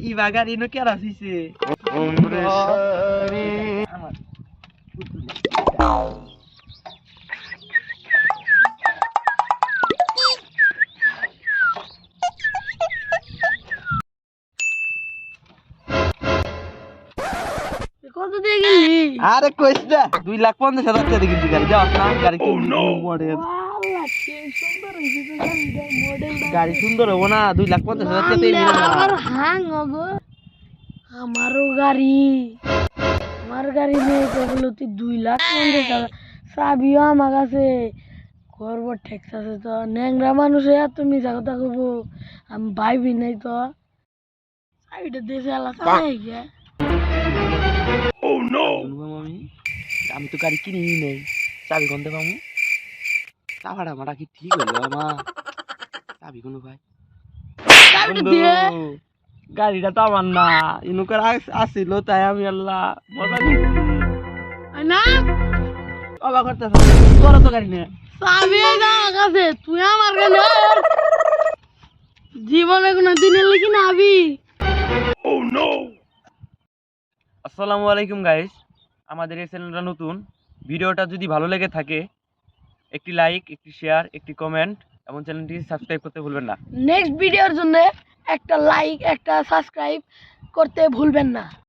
ই বাগার ইনো কে রাখিছে আমার কত দিয়ে গেলি? আরে কইস না 2,50,000 টাকা দিয়ে কিনছি গাড়ি যাস না গাড়ি কি মডেল সুন্দর হয়েছে তো গাড়িটা, মডেলটা। গাড়ি সুন্দর হবো না 2,50,000 টাকা দিয়ে নিলাম না। আমার হাং গো, আমারও গাড়ি, আমার গাড়ি নিয়ে বলো তুই 2,50,000 চাবিও আমার কাছে। করবো ট্যাক্স আছে তো, ন্যাংরা মানুষ এত মিশা কথা কব আমি ভাইবি নাই তো। চাবিটা দেশে এলাকা গিয়া আমি তো গাড়ি কিনি নেই, চাবি কোনতে পাবো? চাবাটা মারা কি ঠিক হলো আমার? চাবি কোনো ভাই চাবিটা দিয়ে গাড়িটা তো আমার না, ইনুকার আসিল তাই আমি আল্লাহ মজা না অবাক করতে তোর তো গাড়ি নেই। চাবি আমার কাছে, তুই আমার গাড়ি জীবনে কোনো দিনের লিখি না আবি। আসসালামু আলাইকুম গাইস, আমাদের এই চ্যানেলটা নতুন। ভিডিওটা যদি ভালো লেগে থাকে একটি লাইক, একটি শেয়ার, একটি কমেন্ট এবং চ্যানেলটি সাবস্ক্রাইব করতে ভুলবেন না। নেক্সট ভিডিওর জন্য একটা লাইক, একটা সাবস্ক্রাইব করতে ভুলবেন না।